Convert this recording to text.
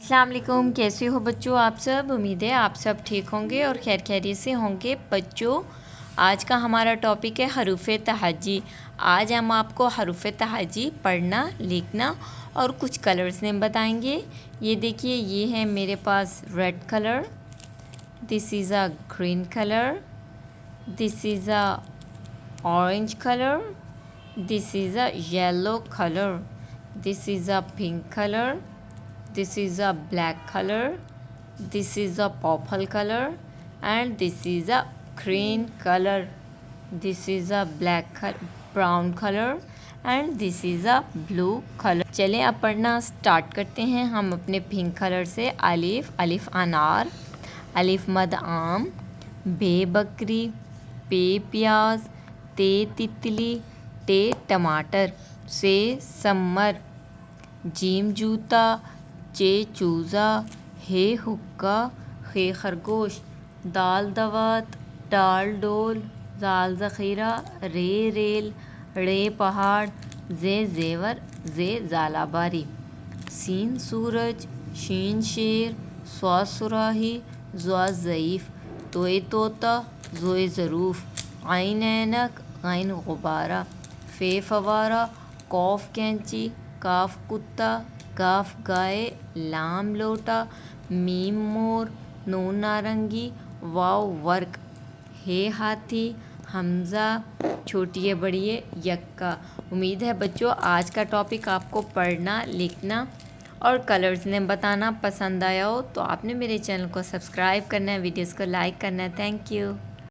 अस्सलाम वालेकुम। कैसे हो बच्चों आप सब? उम्मीद है आप सब ठीक होंगे और खैर खैरियत से होंगे। बच्चों, आज का हमारा टॉपिक है हरूफ तहज्जी। आज हम आपको हरूफ तहज्जी पढ़ना, लिखना और कुछ कलर्स नेम बताएंगे। ये देखिए, ये है मेरे पास red colour, this is a green colour, this is a orange colour, this is a yellow colour, this is a pink colour, this is a black color, this is a purple color, and this is a green color, this is a brown color, and this is a blue color। चलें अब पढ़ना start करते हैं हम अपने pink colour से। अलिफ, अलिफ अनार, अलिफ मद आम, बे बकरी, पे प्याज, ते तितली, टे टमाटर, से समर, जीम जूता, चे चूज़ा, हे हुक्का, खे खरगोश, दाल दवात, डाल डोल, जाल ज़ख़ीरा, रे रेल, रे पहाड़, जे ज़ेवर, जे ज़ालाबारी, सीन सूरज, शीन शेर, स्वा सुराही, ज़्वा ज़ईफ़, तोए तोता, ज़ोए ज़रूफ़, आइन ऐनक, आइन गुब्बारा, फ़े फ़वारा, कौफ़ कैंची, काफ कुत्ता, काफ गाय, लाम लोटा, मीम मोर, नून नारंगी, वाव वर्क, हे हाथी, हमज़ा, छोटी बड़ी यक्का। उम्मीद है बच्चों आज का टॉपिक आपको पढ़ना, लिखना और कलर्स ने बताना पसंद आया हो। तो आपने मेरे चैनल को सब्सक्राइब करना है, वीडियोस को लाइक करना है। Thank you.